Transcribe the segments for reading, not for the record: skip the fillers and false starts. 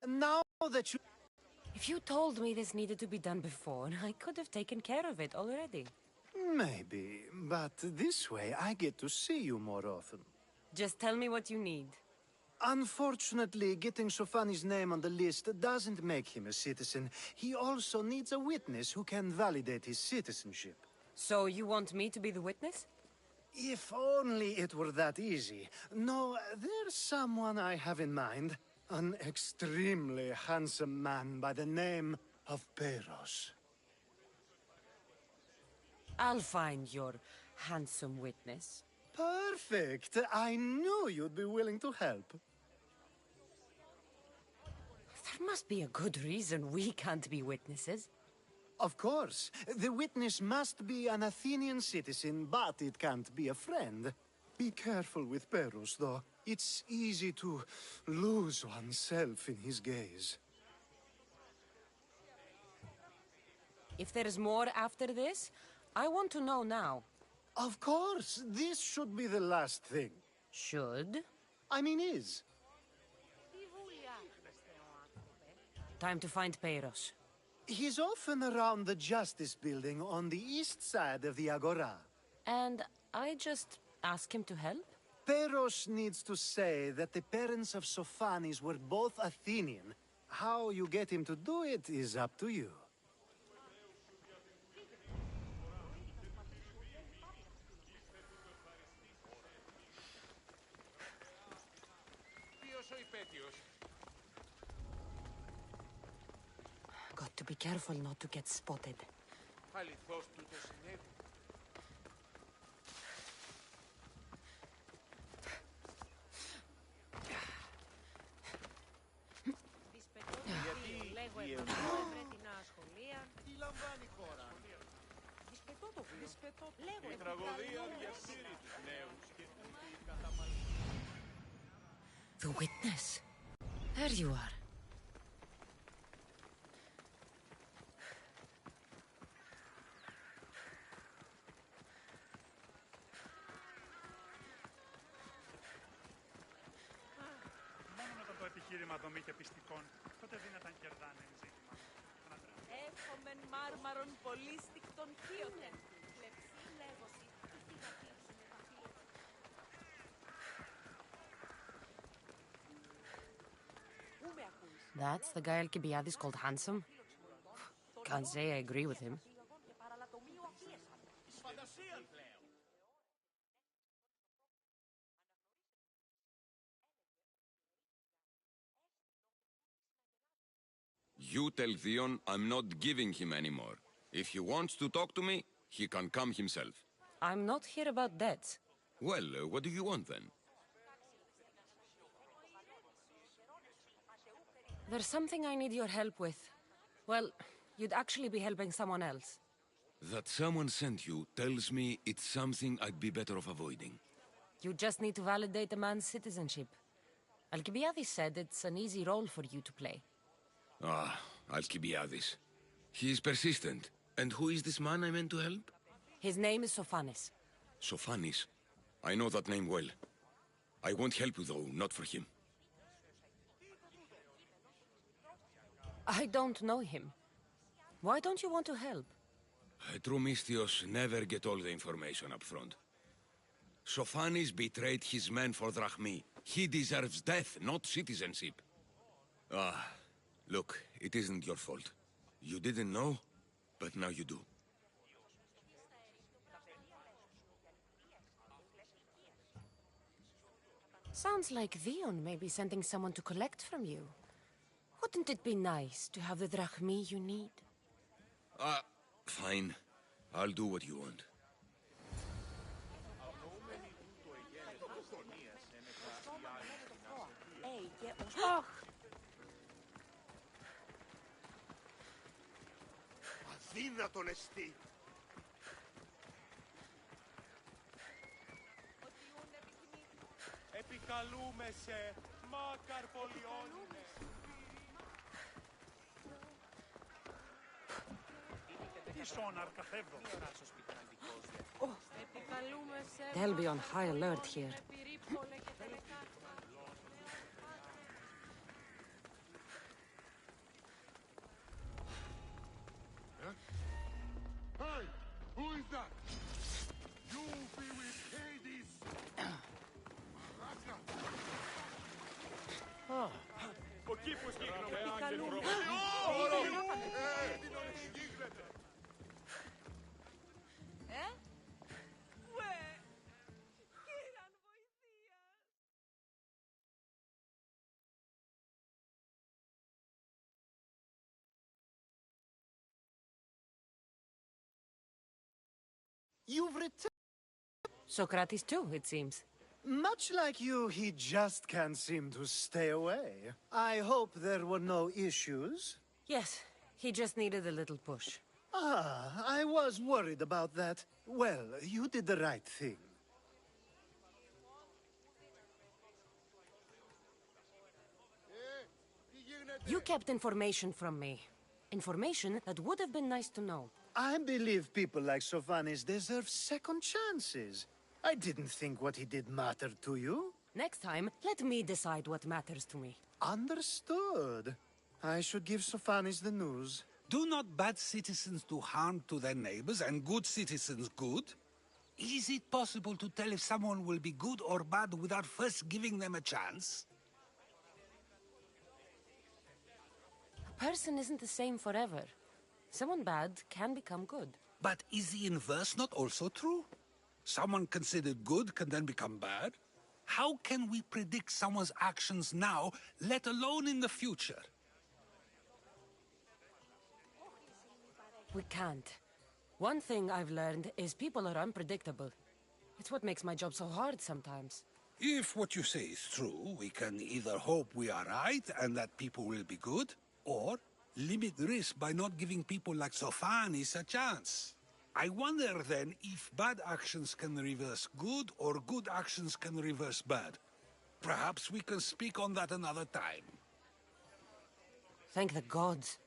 now that you... If you told me this needed to be done before, I could have taken care of it already. Maybe, but this way I get to see you more often. Just tell me what you need. Unfortunately, getting Sofani's name on the list doesn't make him a citizen. He also needs a witness who can validate his citizenship. So you want me to be the witness? If only it were that easy. No, there's someone I have in mind. An extremely handsome man by the name of Peros. I'll find your handsome witness. Perfect. I knew you'd be willing to help. There must be a good reason we can't be witnesses. Of course. The witness must be an Athenian citizen, but it can't be a friend. Be careful with Peros, though. It's easy to lose oneself in his gaze. If there's more after this, I want to know now. Of course. This should be the last thing. Should? I mean, is. Time to find Peros. He's often around the Justice Building on the east side of the Agora. And I just ask him to help? Peros needs to say that the parents of Sofanis were both Athenian. How you get him to do it is up to you. Got to be careful not to get spotted. The witness. There you are. Δομή πιστικών, τότε δύναταν κερδάνε ζήτημα. Έχομεν μάρμαρον πολύστικτον χίωθεν. Λεψή λέγωση, That's the guy Alcibiades called handsome? Can't say I agree with him. You tell Theon I'm not giving him anymore. If he wants to talk to me, he can come himself. I'm not here about debts. Well, what do you want then? There's something I need your help with. Well, you'd actually be helping someone else. That someone sent you tells me it's something I'd be better off avoiding. You just need to validate a man's citizenship. Alcibiades said it's an easy role for you to play. Ah, Alcibiades. He is persistent. And who is this man I meant to help? His name is Sophanes. Sophanis. I know that name well. I want help though, not for him. I don't know him. Why don't you want to help? True mystios never get all the information up front. Sophanis betrayed his men for drachmi. He deserves death, not citizenship. Ah, look, it isn't your fault. You didn't know, but now you do. Sounds like Theon may be sending someone to collect from you. Wouldn't it be nice to have the drachmi you need? Fine. I'll do what you want. Αδύνατον εστί. Επικαλούμε σε μάκαρ πολιώνουμε. They'll be on high alert here. You've returned. Socrates too, it seems. Much like you, he just can't seem to stay away. I hope there were no issues. Yes, he just needed a little push. Ah, I was worried about that. Well, you did the right thing. You kept information from me. Information that would have been nice to know. I believe people like Sophanis deserve second chances. I didn't think what he did mattered to you. Next time, let me decide what matters to me. Understood. I should give Sophanis the news. Do not bad citizens do harm to their neighbors and good citizens good? Is it possible to tell if someone will be good or bad without first giving them a chance? A person isn't the same forever. Someone bad can become good. But is the inverse not also true? Someone considered good can then become bad? How can we predict someone's actions now, let alone in the future? We can't. One thing I've learned is people are unpredictable. It's what makes my job so hard sometimes. If what you say is true, we can either hope we are right and that people will be good, or limit risk by not giving people like Sophanis a chance. I wonder then if bad actions can reverse good or good actions can reverse bad. Perhaps we can speak on that another time. Thank the gods.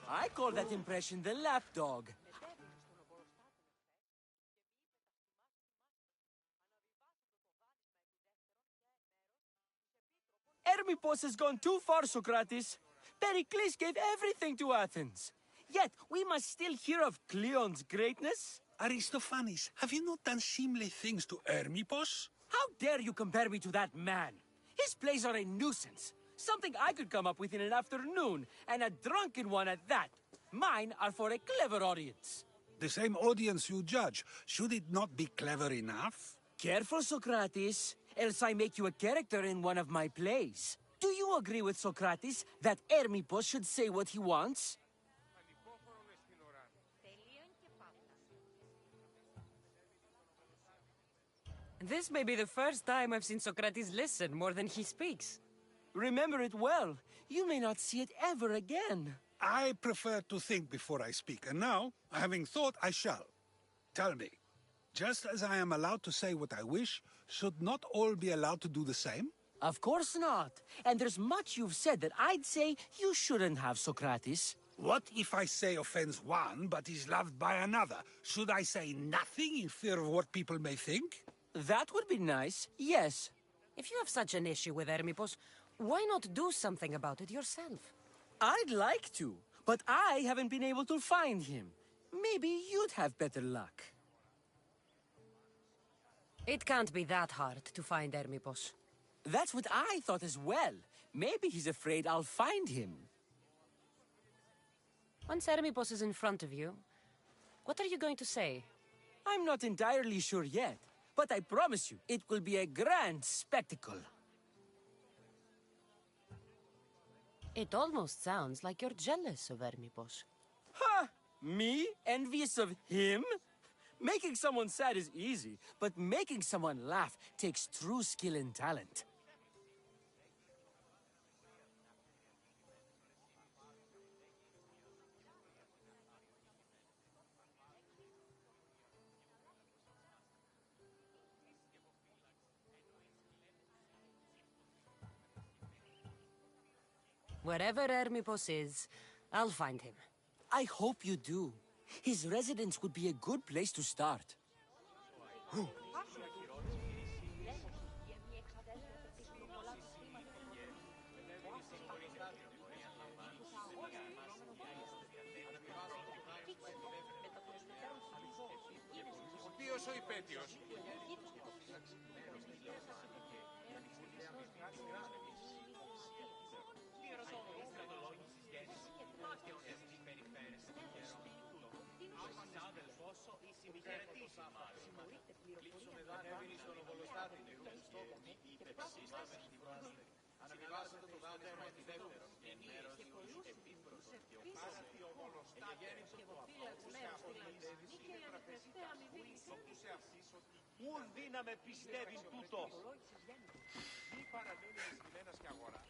I call that impression the lapdog. Hermippos has gone too far, Socrates. Pericles gave everything to Athens. Yet we must still hear of Cleon's greatness. Aristophanes, have you not done seemly things to Hermippos? How dare you compare me to that man? His plays are a nuisance. Something I could come up with in an afternoon, and a drunken one at that. Mine are for a clever audience. The same audience you judge. Should it not be clever enough? Careful, Socrates, else I make you a character in one of my plays. Do you agree with Socrates that Hermippos should say what he wants? This may be the first time I've seen Socrates listen more than he speaks. Remember it well. You may not see it ever again. I prefer to think before I speak, and now, having thought, I shall. Tell me, just as I am allowed to say what I wish, should not all be allowed to do the same? Of course not. And there's much you've said that I'd say you shouldn't have, Socrates. What if I say offends one, but is loved by another? Should I say nothing in fear of what people may think? That would be nice, yes. If you have such an issue with Hermippos, why not do something about it yourself? I'd like to, but I haven't been able to find him. Maybe you'd have better luck. It can't be that hard to find Hermippos. That's what I thought as well. Maybe he's afraid I'll find him. Once Hermippos is in front of you, what are you going to say? I'm not entirely sure yet, but I promise you, it will be a grand spectacle. It almost sounds like you're jealous of Hermippos. Ha! Me? Envious of him? Making someone sad is easy, but making someone laugh takes true skill and talent. Wherever Hermippos is, I'll find him. I hope you do. His residence would be a good place to start. Ουν δύναμε πιστεύειν τούτο. Μη παραμένει εισβημένας και αγορά.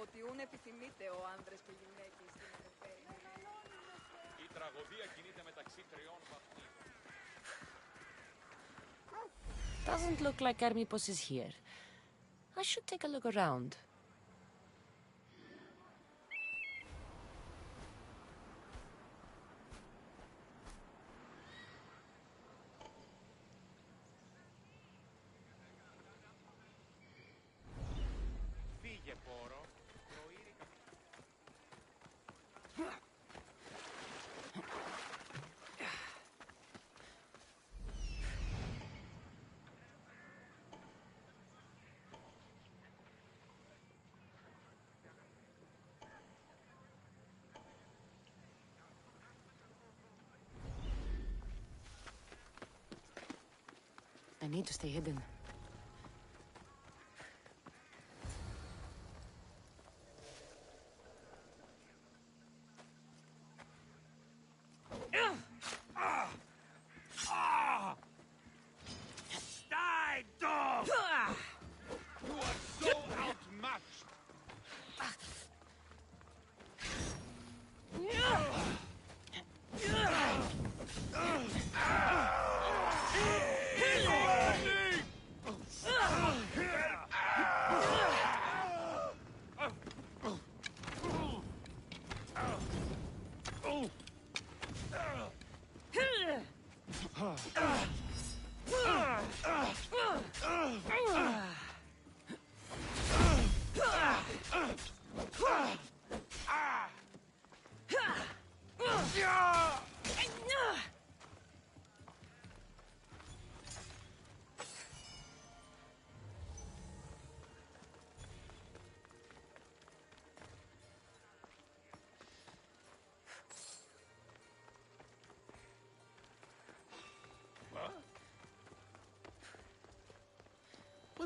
Ότι ούν επιθυμείτε ο άνδρες και γυναίκες στην εφευτερία. Η τραγωδία κινείται μεταξύ τριών βαθμών. Doesn't look like Hermippos is here. I should take a look around. Φύγε πόρο. I need to stay hidden. Die, dog! You are so outmatched!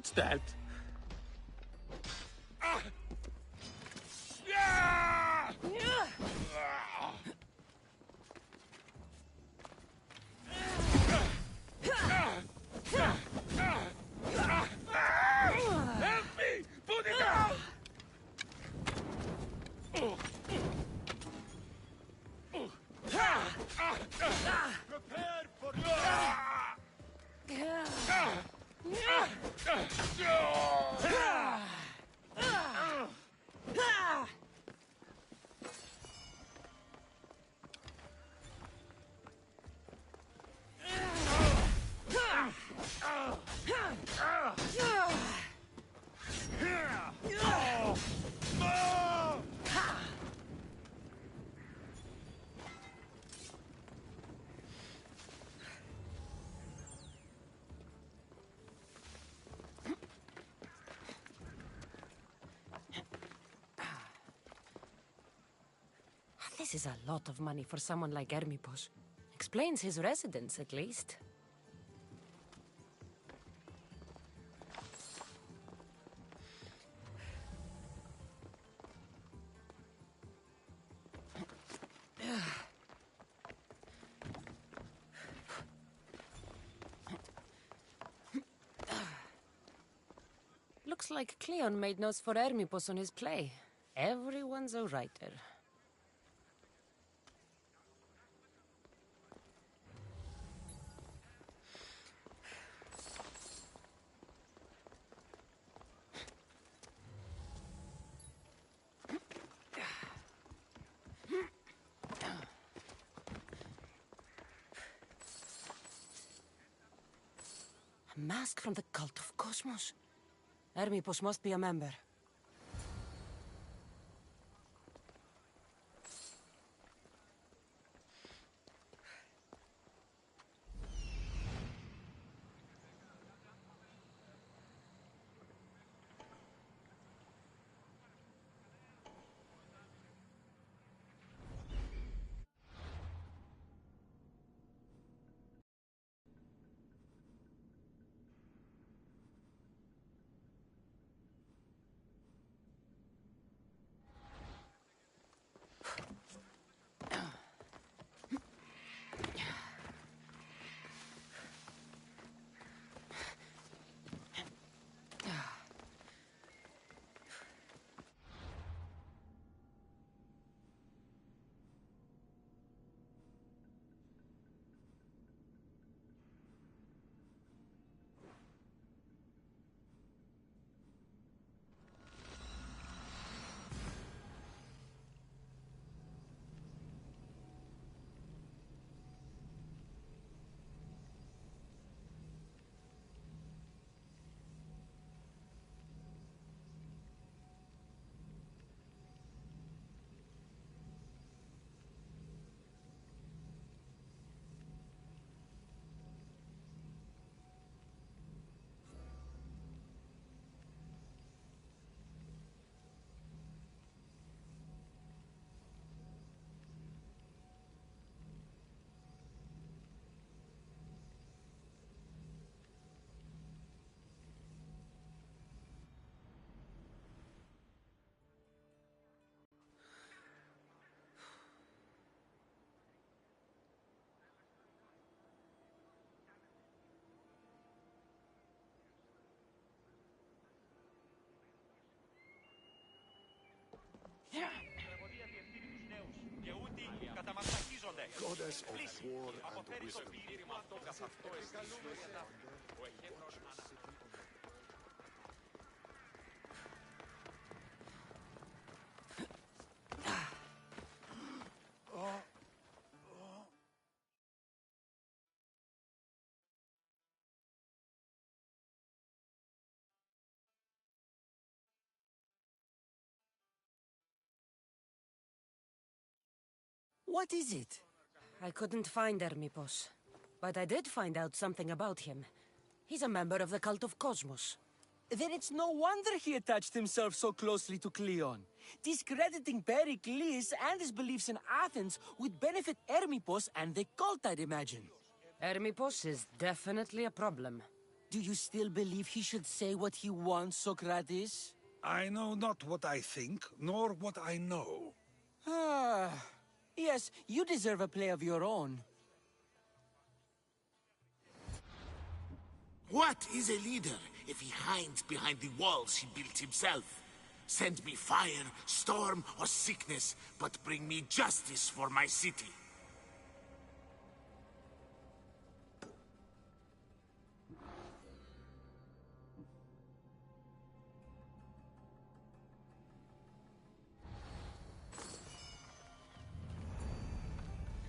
What's that? Help me! Put it down! Prepare for This is a lot of money for someone like Hermipos. Explains his residence, at least. Looks like Cleon made notes for Hermipos on his play. Everyone's a writer. A mask from the cult of Cosmos. Hermipos must be a member. τραγωδία διευθύνει τους νέους και ούτοι καταμαστακίζονται. Πλήση, αποφέρει το πυρήμα αυτό καθ' αυτό ο εχέμνος What is it? I couldn't find Hermipos, but I did find out something about him. He's a member of the cult of Cosmos. Then it's no wonder he attached himself so closely to Cleon. Discrediting Pericles and his beliefs in Athens would benefit Hermipos and the cult, I'd imagine. Hermipos is definitely a problem. Do you still believe he should say what he wants, Socrates? I know not what I think, nor what I know. Ah, yes, you deserve a play of your own. What is a leader if he hides behind the walls he built himself? Send me fire, storm, or sickness, but bring me justice for my city.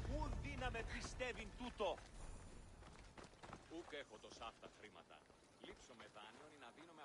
Πού δύναμε πιστεύειν τούτο. Ούκ έχω τόσα αυτά χρήματα. Λείψω με δάνειον ή να δίνω με...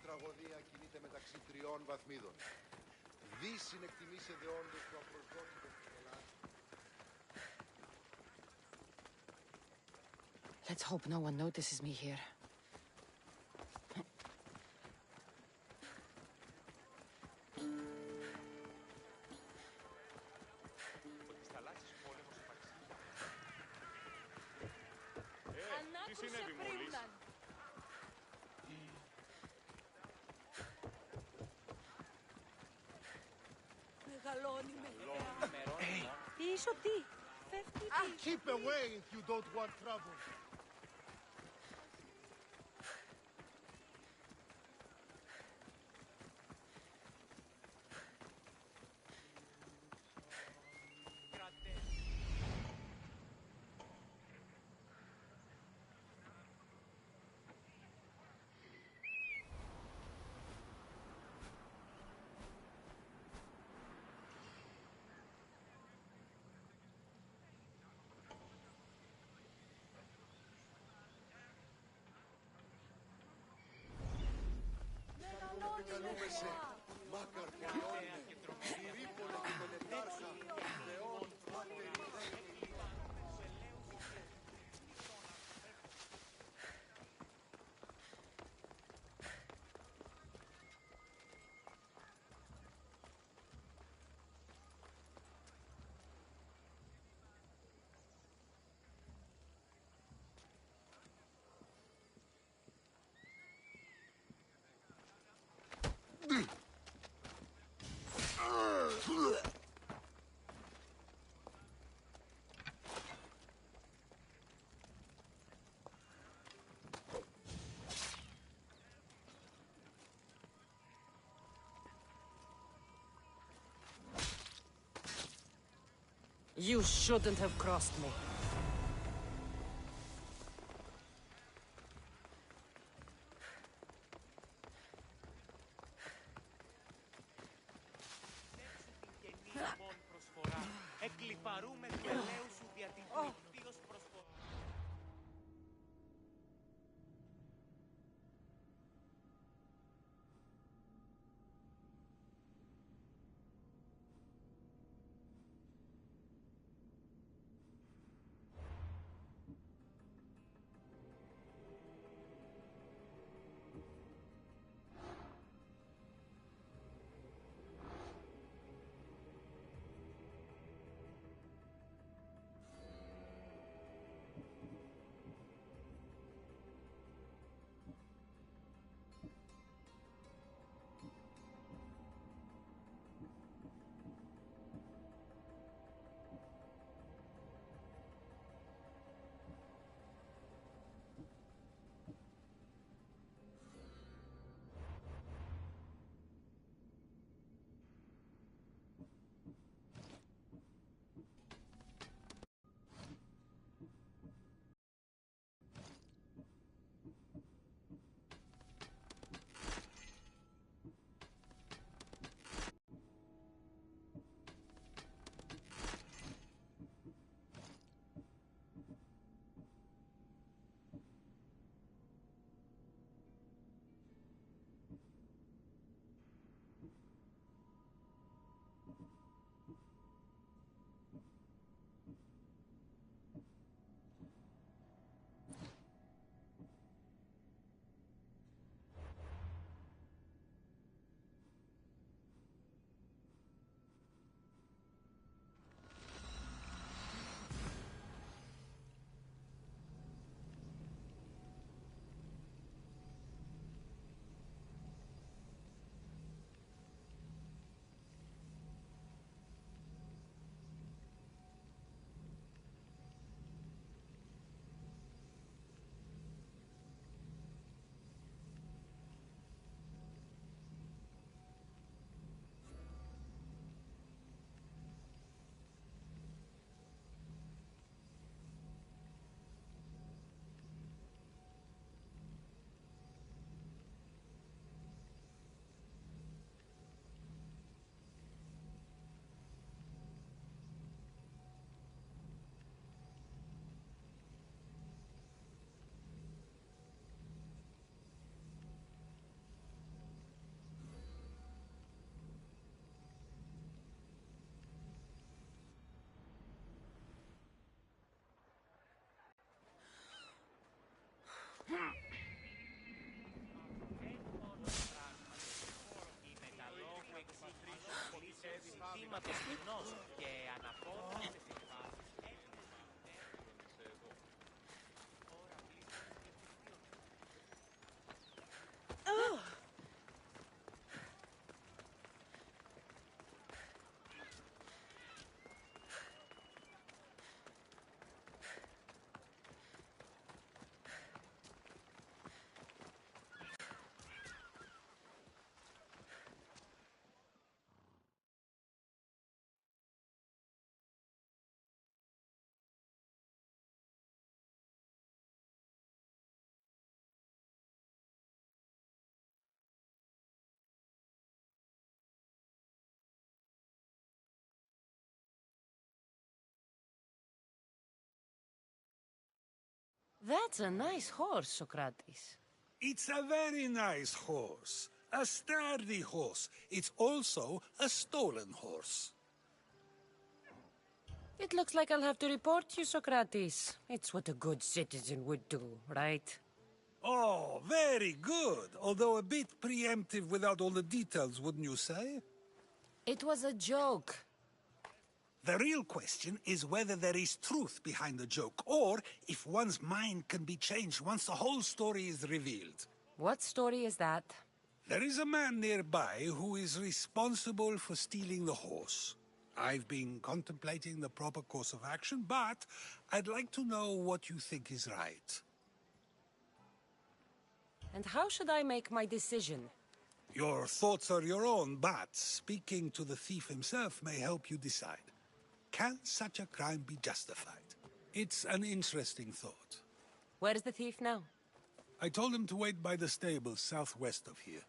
Τραγωδία κινείται μεταξύ τριών βαθμίδων. Δύσιν εκτιμήσε δεόντως το απροσδόκητο της Ελλάδας. Let's hope no one notices me here. Ότι στα λάθης πόλεμος υπαρξεί. Τι Ανάκουσε συνέβη μόλις. πρίμναν. Μεγαλώνει με χρειά. Πίσω τι. Φεύγει τι. Keep away if you don't want trouble. Καλούμεσαι, μάκαρ και αιώνε, Τρίπολε και Πελετάρχα, Θεόν, Πάτερ, You shouldn't have crossed me. Εκλιπαρούμε του ελαίου σου δια την πληκτήρως προσφορά. στενός και αναπόδραστες εκφάσεις That's a nice horse, Socrates. It's a very nice horse. A sturdy horse. It's also a stolen horse. It looks like I'll have to report you, Socrates. It's what a good citizen would do, right? Oh, very good. Although a bit preemptive without all the details, wouldn't you say? It was a joke. The real question is whether there is truth behind the joke, or if one's mind can be changed once the whole story is revealed. What story is that? There is a man nearby who is responsible for stealing the horse. I've been contemplating the proper course of action, but I'd like to know what you think is right. And how should I make my decision? Your thoughts are your own, but speaking to the thief himself may help you decide. Can such a crime be justified? It's an interesting thought. Where is the thief now? I told him to wait by the stables southwest of here.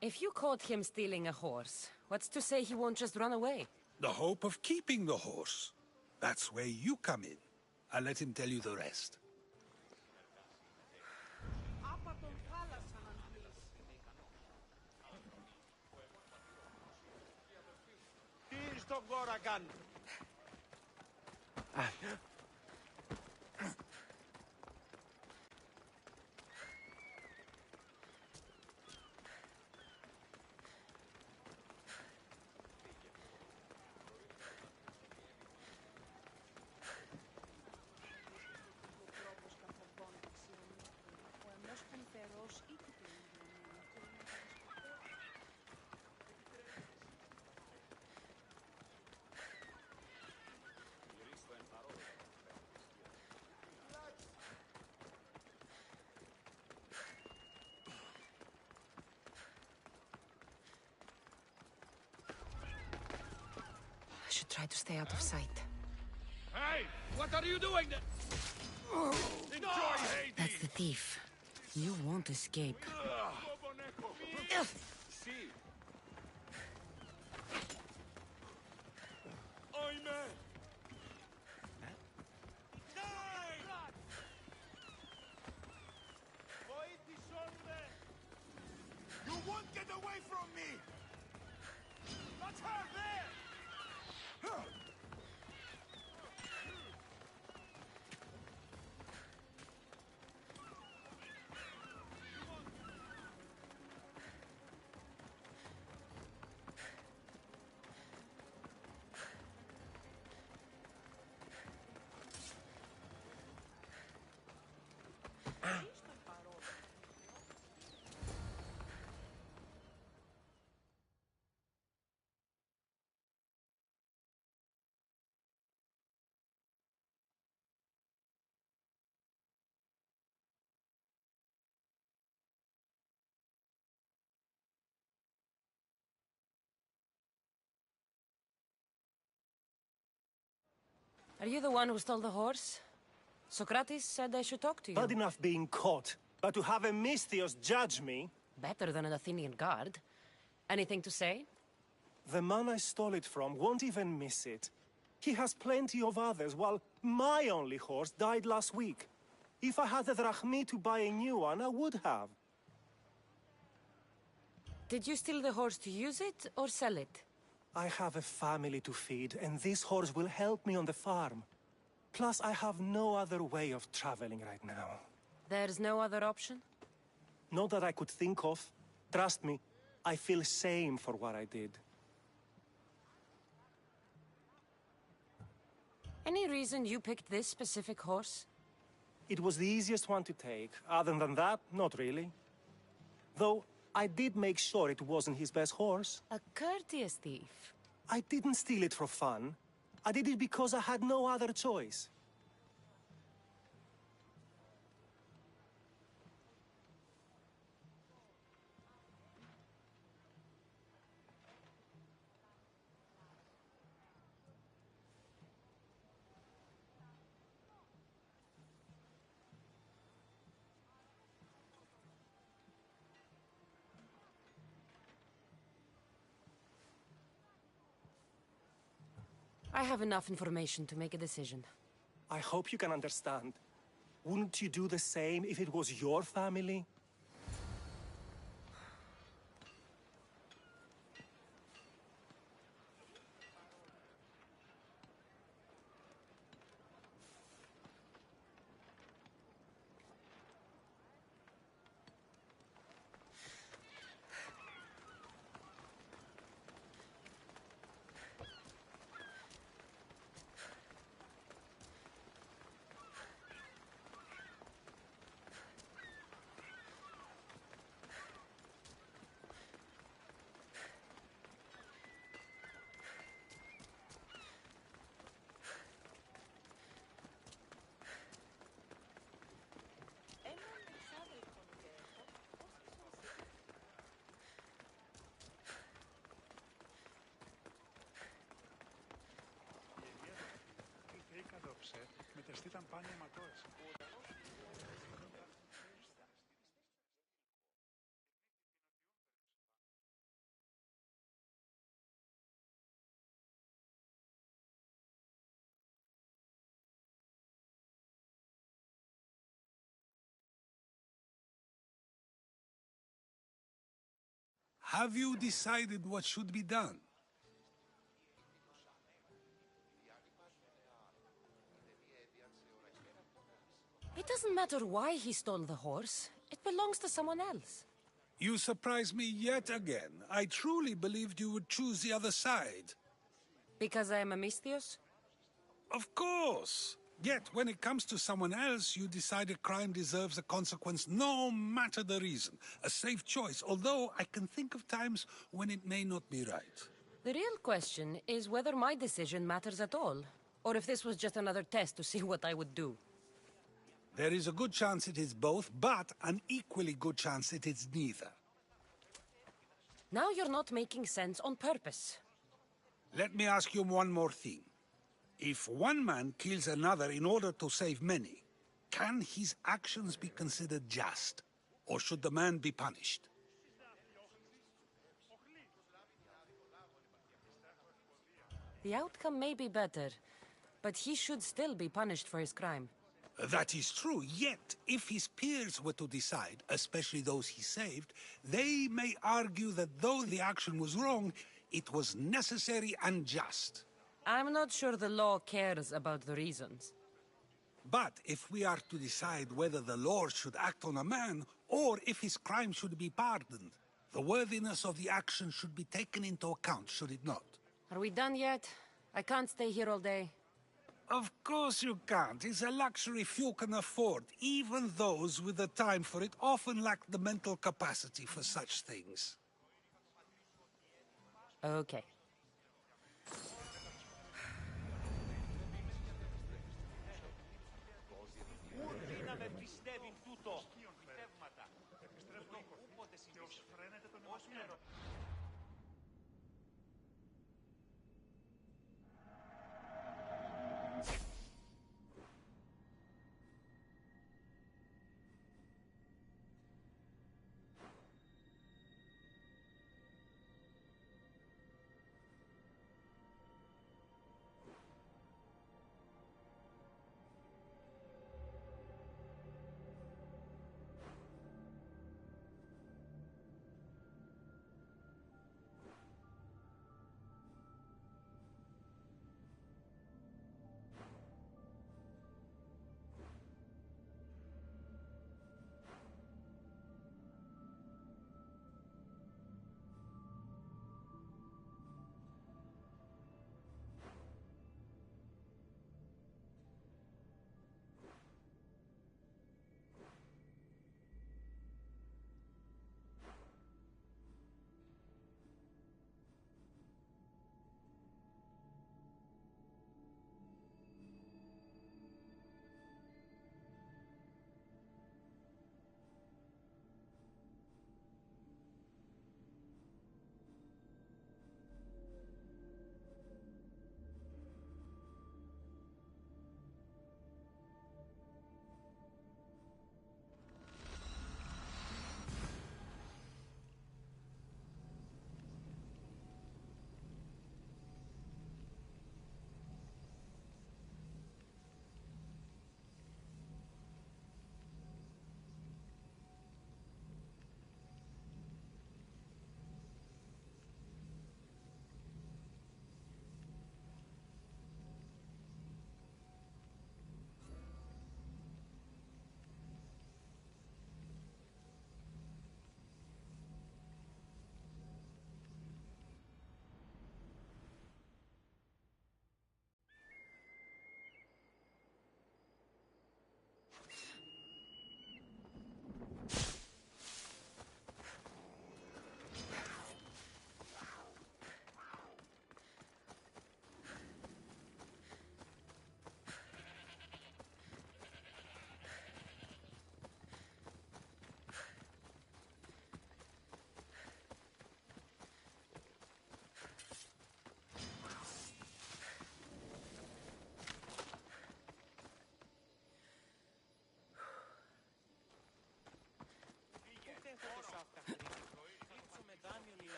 If you caught him stealing a horse, what's to say he won't just run away? The hope of keeping the horse. That's where you come in. I'll let him tell you the rest. Τι στον κόρα κάνουν. I should try to stay out of sight. Hey, what are you doing? Enjoy Hades! That's the thief. You won't escape. You won't get away from me! That's her there! Are you the one who stole the horse? Socrates said I should talk to you. Bad enough being caught, but to have a Misthios judge me... Better than an Athenian guard. Anything to say? The man I stole it from won't even miss it. He has plenty of others, while my only horse died last week. If I had the drachmi to buy a new one, I would have. Did you steal the horse to use it, or sell it? I have a family to feed, and this horse will help me on the farm. Plus, I have no other way of traveling right now. There's no other option? Not that I could think of. Trust me, I feel shame for what I did. Any reason you picked this specific horse? It was the easiest one to take. Other than that, not really. Though, I did make sure it wasn't his best horse. A courteous thief. I didn't steal it for fun. I did it because I had no other choice. I have enough information to make a decision. I hope you can understand. Wouldn't you do the same if it was your family? Have you decided what should be done? It doesn't matter why he stole the horse. It belongs to someone else. You surprise me yet again. I truly believed you would choose the other side. Because I am a Misthios? Of course. Yet, when it comes to someone else, you decide a crime deserves a consequence no matter the reason. A safe choice, although I can think of times when it may not be right. The real question is whether my decision matters at all, or if this was just another test to see what I would do. There is a good chance it is both, but an equally good chance it is neither. Now you're not making sense on purpose. Let me ask you one more thing. If one man kills another in order to save many, can his actions be considered just? Or should the man be punished? The outcome may be better, but he should still be punished for his crime. That is true, yet if his peers were to decide, especially those he saved, they may argue that though the action was wrong, it was necessary and just. I'm not sure the law cares about the reasons. But if we are to decide whether the Lord should act on a man, or if his crime should be pardoned, the worthiness of the action should be taken into account, should it not? Are we done yet? I can't stay here all day. Of course you can't. It's a luxury few can afford. Even those with the time for it often lack the mental capacity for such things. Okay.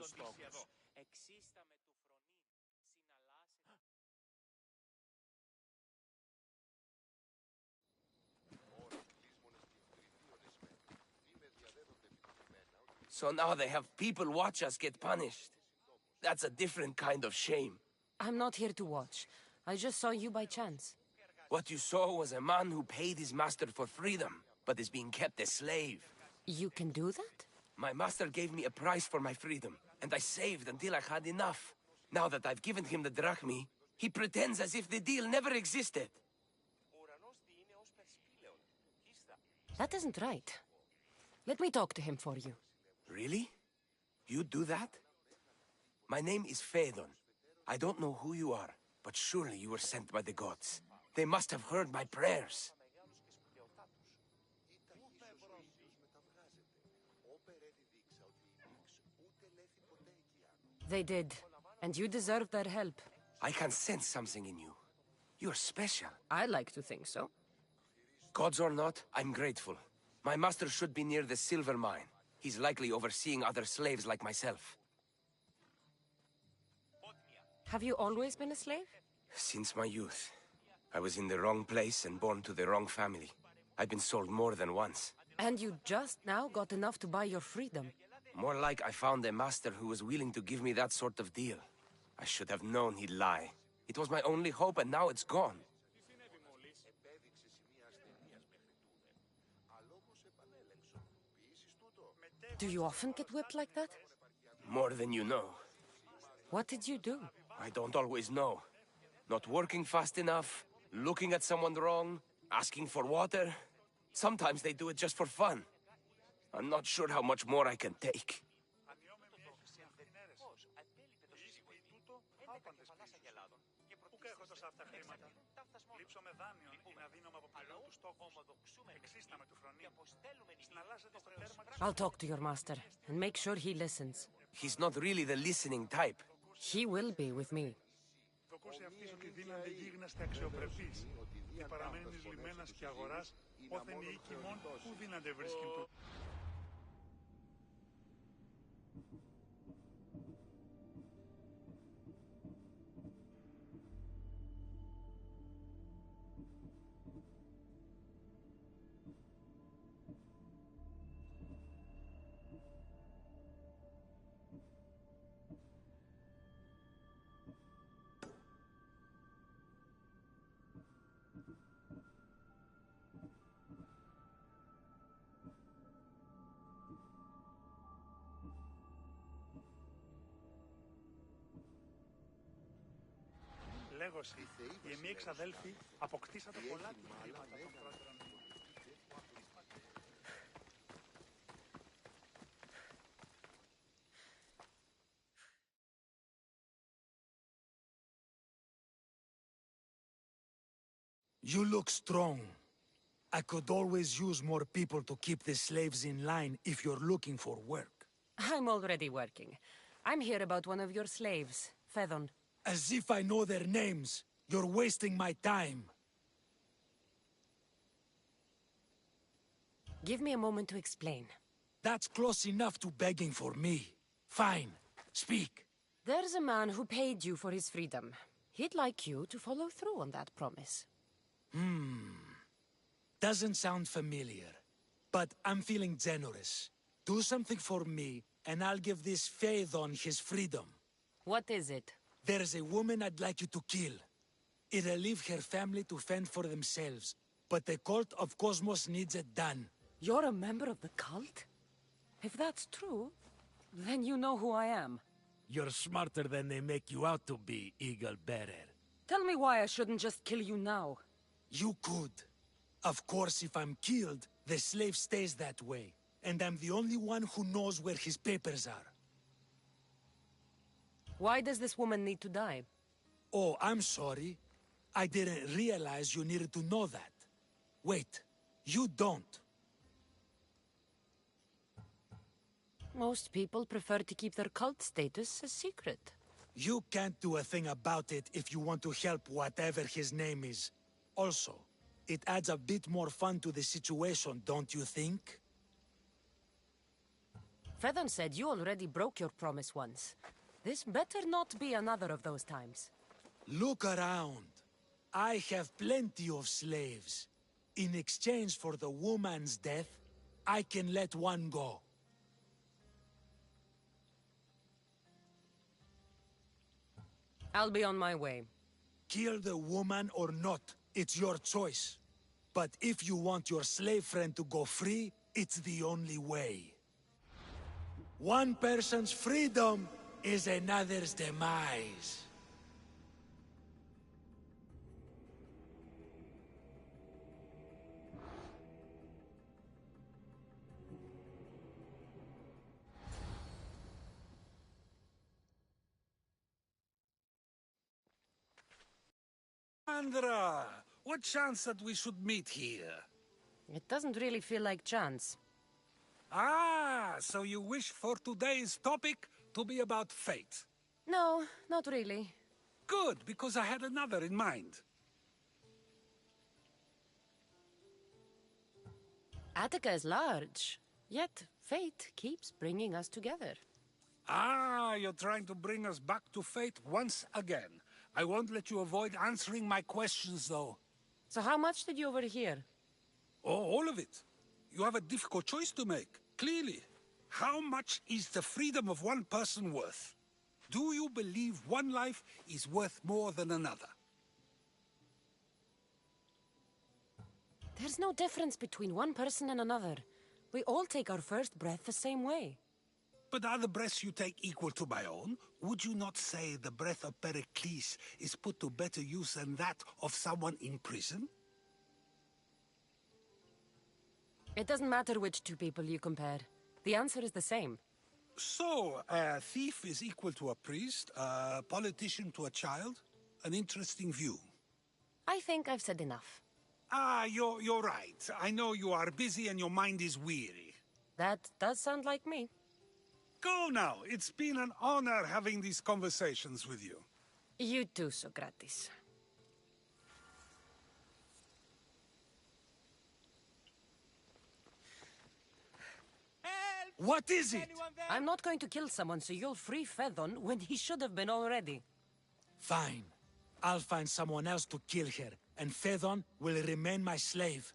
τους στόχους. So now they have people watch us get punished. That's a different kind of shame. I'm not here to watch. I just saw you by chance. What you saw was a man who paid his master for freedom, but is being kept a slave. You can do that? My master gave me a price for my freedom, and I saved until I had enough. Now that I've given him the drachmi, he pretends as if the deal never existed. That isn't right. Let me talk to him for you. Really? You do that? My name is Phaedon. I don't know who you are, but surely you were sent by the gods. They must have heard my prayers. They did, and you deserve their help. I can sense something in you. You're special. I like to think so. Gods or not, I'm grateful. My master should be near the silver mine. He's likely overseeing other slaves like myself. Have you always been a slave? Since my youth. I was in the wrong place and born to the wrong family. I've been sold more than once. And you just now got enough to buy your freedom. More like I found a master who was willing to give me that sort of deal. I should have known he'd lie. It was my only hope, and now it's gone. Do you often get whipped like that? More than you know. What did you do? I don't always know. Not working fast enough, looking at someone wrong, asking for water. Sometimes they do it just for fun. I'm not sure how much more I can take. I'll talk to your master, and make sure he listens. He's not really the listening type. He will be with me. Λέγωση, οι εμείς εξαδέλφοι αποκτήσατε πολλά τμήματα των πρώτερων. You look strong. I could always use more people to keep the slaves in line if you're looking for work. I'm already working. I'm here about one of your slaves, Phaedon. As if I know their names. You're wasting my time. Give me a moment to explain. That's close enough to begging for me. Fine. Speak. There's a man who paid you for his freedom. He'd like you to follow through on that promise. Doesn't sound familiar. But I'm feeling generous. Do something for me, and I'll give this Phaedon his freedom. What is it? There's a woman I'd like you to kill. It'll leave her family to fend for themselves. But the cult of Cosmos needs it done. You're a member of the cult? If that's true, then you know who I am. You're smarter than they make you out to be, Eagle Bearer. Tell me why I shouldn't just kill you now. You could. Of course, if I'm killed, the slave stays that way. And I'm the only one who knows where his papers are. Why does this woman need to die? Oh, I'm sorry. I didn't realize you needed to know that. Wait, you don't. Most people prefer to keep their cult status a secret. You can't do a thing about it if you want to help whatever his name is. Also, it adds a bit more fun to the situation, don't you think? Fedon said you already broke your promise once. This better not be another of those times. Look around. I have plenty of slaves. In exchange for the woman's death, I can let one go. I'll be on my way. Kill the woman or not, it's your choice. But if you want your slave friend to go free, it's the only way. One person's freedom is another's demise. Andra, what chance that we should meet here? It doesn't really feel like chance. Ah, so you wish for today's topic to be about fate? No, not really. Good, because I had another in mind. Attyka is large, yet fate keeps bringing us together. Ah, you're trying to bring us back to fate once again. I won't let you avoid answering my questions, though. So how much did you overhear? Oh, all of it. You have a difficult choice to make, clearly. How much is the freedom of one person worth? Do you believe one life is worth more than another? There's no difference between one person and another. We all take our first breath the same way. But are the breaths you take equal to my own? Would you not say the breath of Pericles is put to better use than that of someone in prison? It doesn't matter which two people you compare. The answer is the same. So, a thief is equal to a priest, a politician to a child? An interesting view. I think I've said enough. Ah, you're right. I know you are busy and your mind is weary. That does sound like me. Go now. It's been an honor having these conversations with you. You too, Socrates. What is it? I'm not going to kill someone so you'll free Fedon when he should have been already. Fine. I'll find someone else to kill her, and Fedon will remain my slave.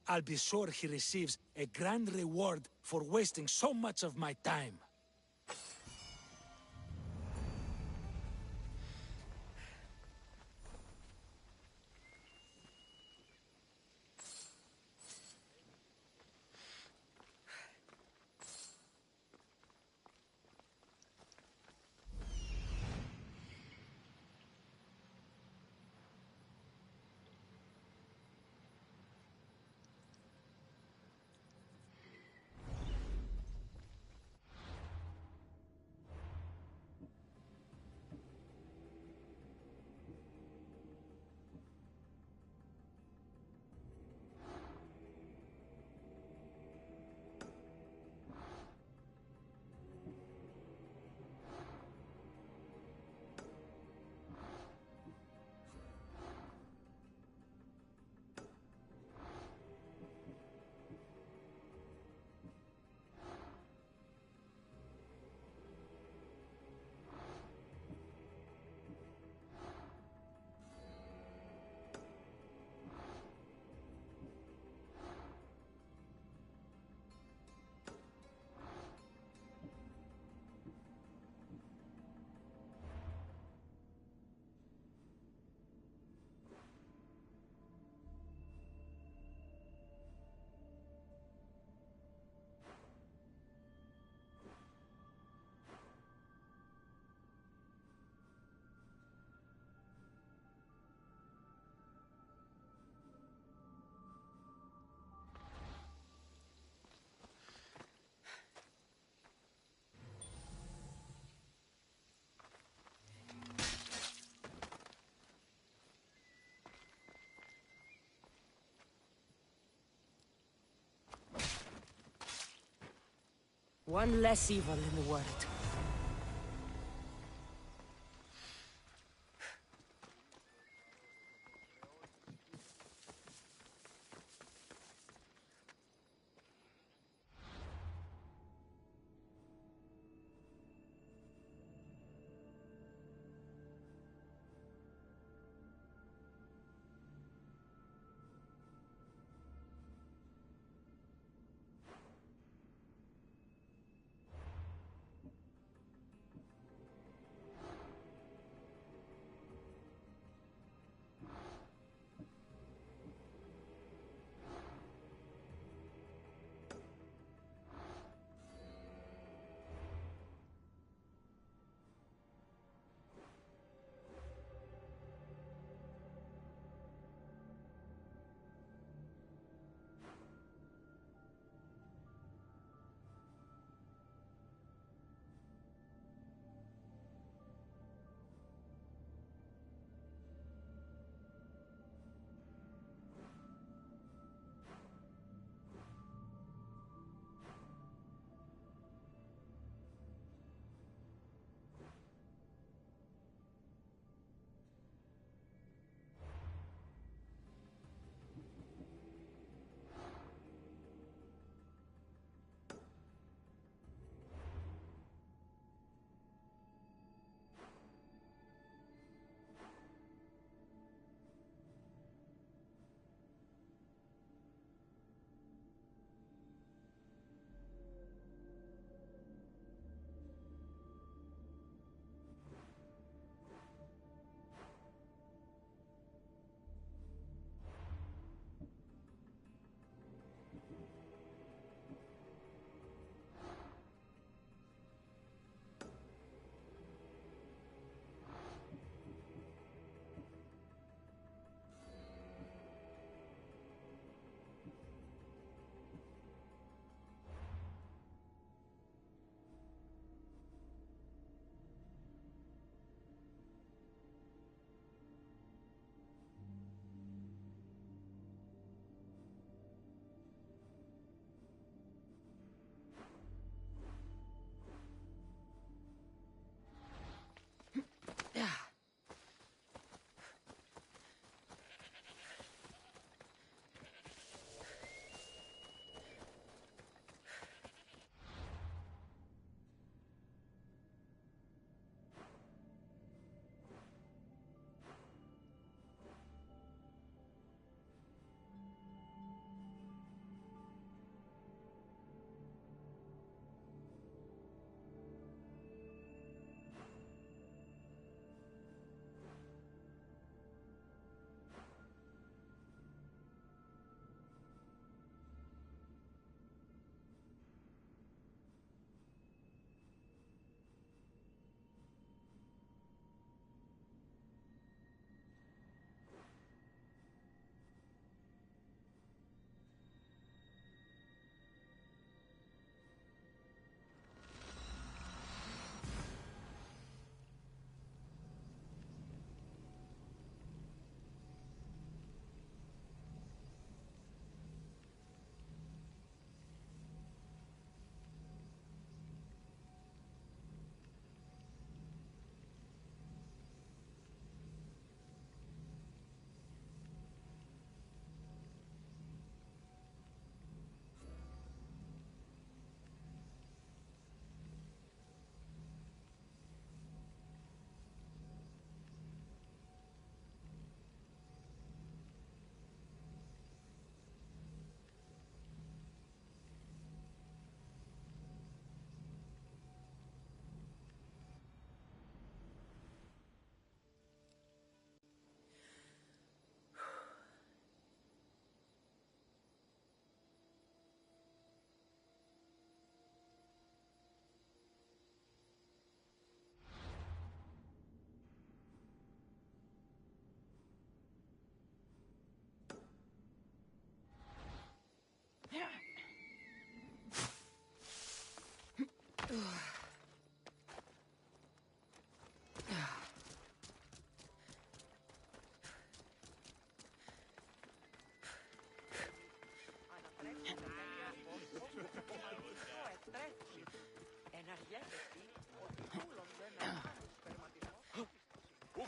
I'll be sure he receives a grand reward for wasting so much of my time. One less evil in the world.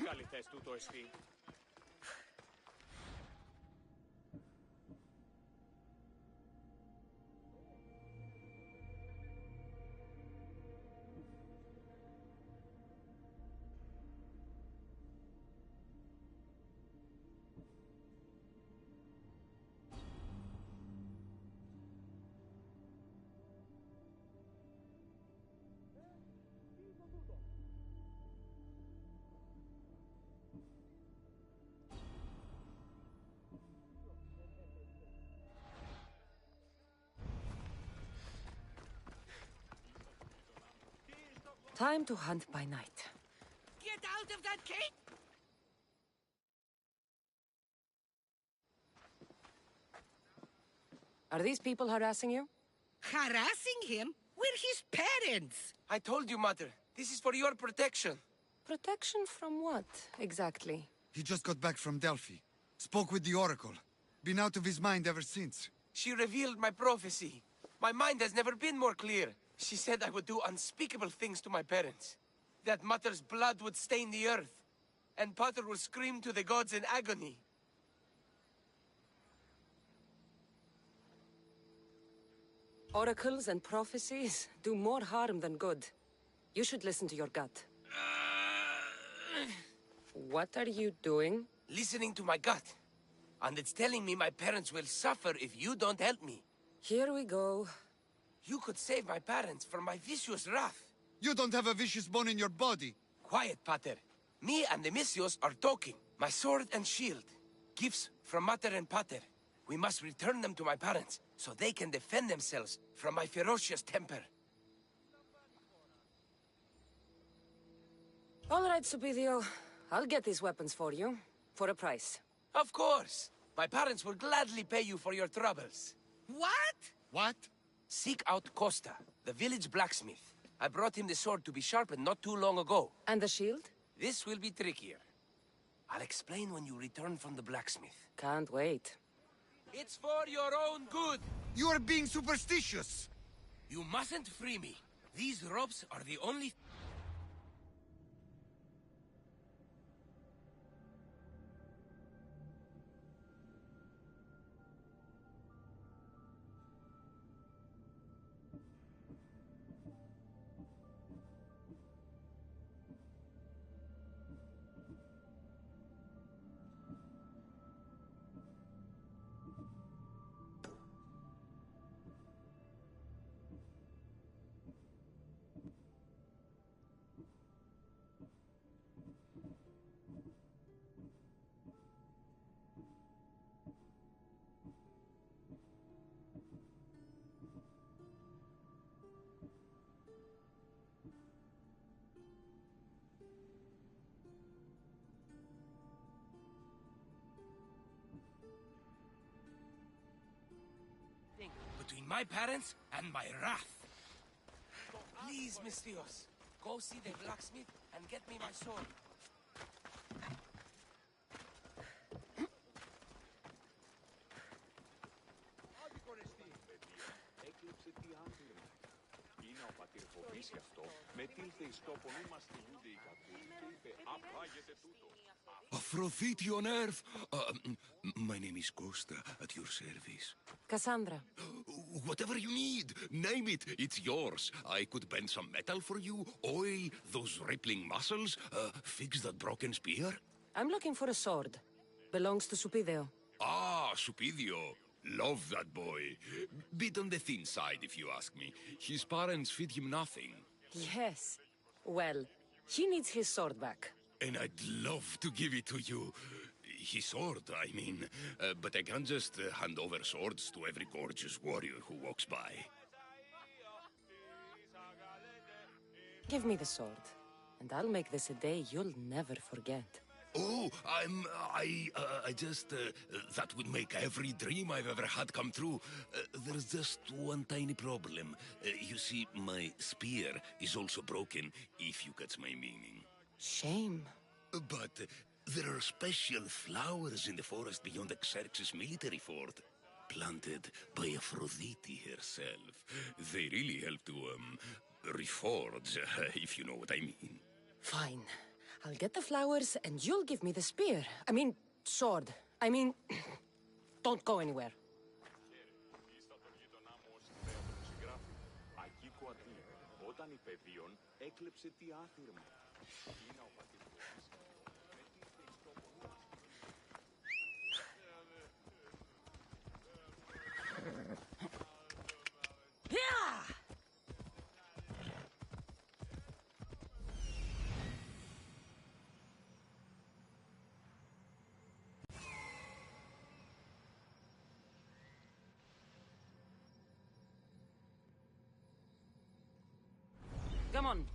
αληθές τούτο εστί. Time to hunt by night. Get out of that cave! Are these people harassing you? Harassing him? We're his parents! I told you, Mother. This is for your protection. Protection from what, exactly? He just got back from Delphi. Spoke with the Oracle. Been out of his mind ever since. She revealed my prophecy. My mind has never been more clear. She said I would do unspeakable things to my parents. That Mother's blood would stain the earth. And Pater would scream to the gods in agony. Oracles and prophecies do more harm than good. You should listen to your gut. What are you doing? Listening to my gut. And it's telling me my parents will suffer if you don't help me. Here we go. You could save my parents from my vicious wrath. You don't have a vicious bone in your body. Quiet, Pater. Me and the Messios are talking. My sword and shield. Gifts from Mater and Pater. We must return them to my parents, so they can defend themselves from my ferocious temper. All right, Supidio. I'll get these weapons for you. For a price. Of course. My parents will gladly pay you for your troubles. What? What? Seek out Costa, the village blacksmith. I brought him the sword to be sharpened not too long ago. And the shield? This will be trickier. I'll explain when you return from the blacksmith. Can't wait. It's for your own good. You are being superstitious. You mustn't free me. These ropes are the only... Between my parents and my wrath. Please, Misthios, go see the blacksmith and get me my sword. Έκλειψε τι άγγλημα. Είναι ο πατήρ φοβής γι' αυτό. Μετήλθε εις τόπον ήμας στη Ιούδη η κακούλη και είπε «Απάγεται τούτο». Aphrodite on earth! My name is Costa, at your service. Cassandra. Whatever you need, name it, it's yours. I could bend some metal for you, oil those rippling muscles, fix that broken spear. I'm looking for a sword. Belongs to Supidio. Ah, Supidio. Love that boy. Bit on the thin side, if you ask me. His parents feed him nothing. Yes. Well, he needs his sword back. And I'd love to give it to you. His sword, I mean. But I can't just hand over swords to every gorgeous warrior who walks by. Give me the sword, and I'll make this a day you'll never forget. Oh, I just... that would make every dream I've ever had come true. There's just one tiny problem. You see, my spear is also broken, if you catch my meaning. Shame. But there are special flowers in the forest beyond Xerxes' military fort, planted by Aphrodite herself. They really help to, reforge, if you know what I mean. Fine. I'll get the flowers, and you'll give me the spear. I mean, sword. I mean, don't go anywhere. Όταν υπεδίων έκλεψε τι άθυρμα. Είναι ο πατήρ. Come on.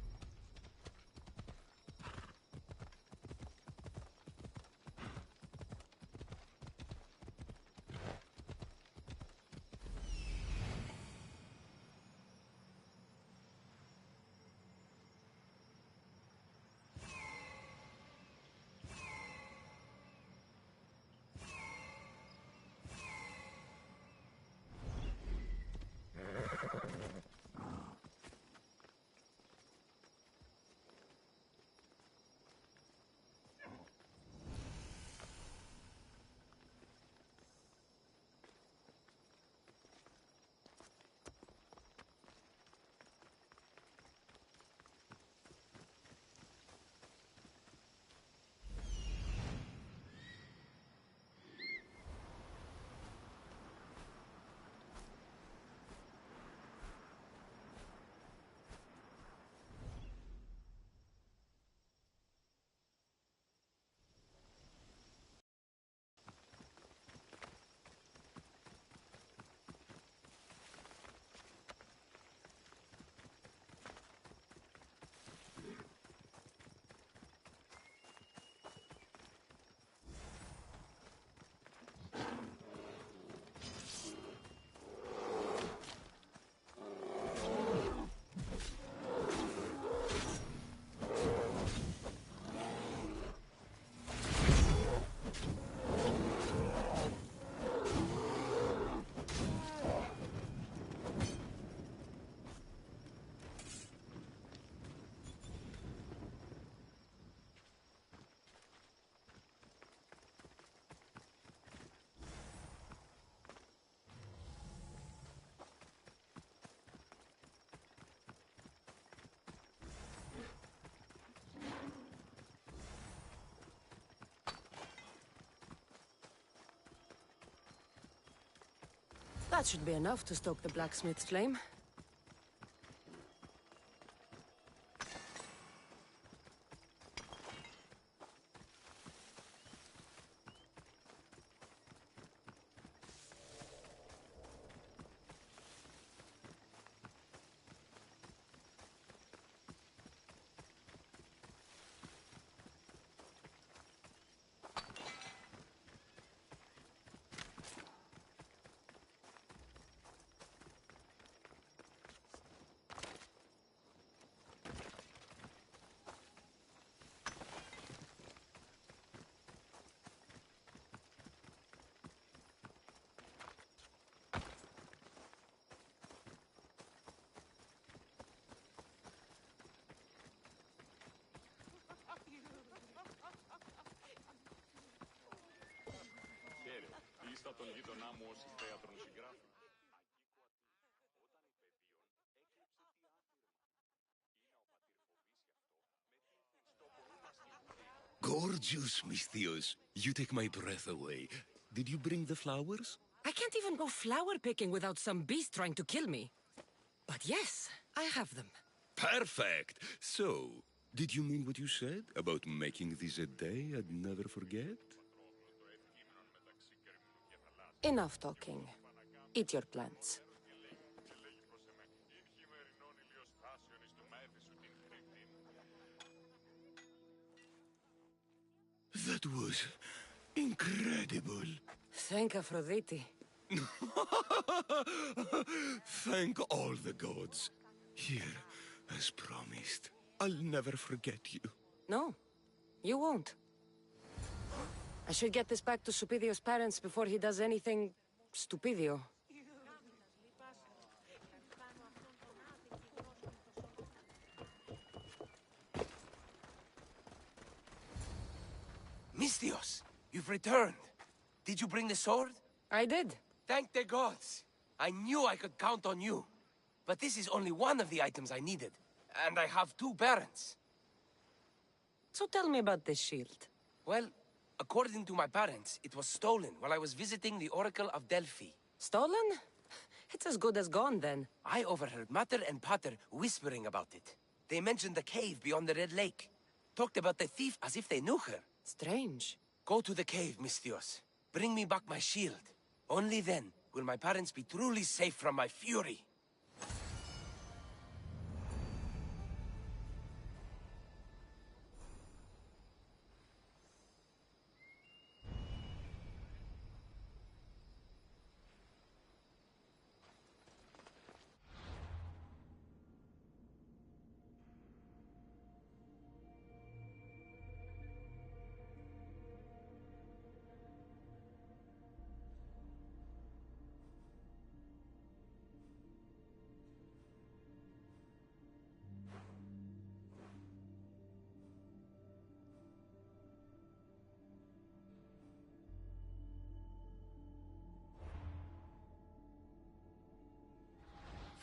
That should be enough to stoke the blacksmith's flame. Ίστα τον γείτονά μου ως θέατρον συγγράφη. Gorgeous, Misthios. You take my breath away. Did you bring the flowers? I can't even go flower picking without some beast trying to kill me. But yes, I have them. Perfect. So, did you mean what you said about making this a day I'd never forget? Enough talking. Eat your plants. That was incredible. Thank Aphrodite. Thank all the gods. Here, as promised, I'll never forget you. No, you won't. I should get this back to Supidio's parents before he does anything stupidio. Misthios, you've returned. Did you bring the sword? I did. Thank the gods. I knew I could count on you. But this is only one of the items I needed. And I have 2 parents. So tell me about this shield. Well, according to my parents, it was stolen while I was visiting the Oracle of Delphi. Stolen? It's as good as gone, then. I overheard Mater and Pater whispering about it. They mentioned the cave beyond the Red Lake. Talked about the thief as if they knew her. Strange. Go to the cave, Misthios. Bring me back my shield. Only then will my parents be truly safe from my fury.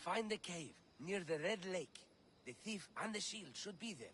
Find the cave near the Red Lake. The thief and the shield should be there.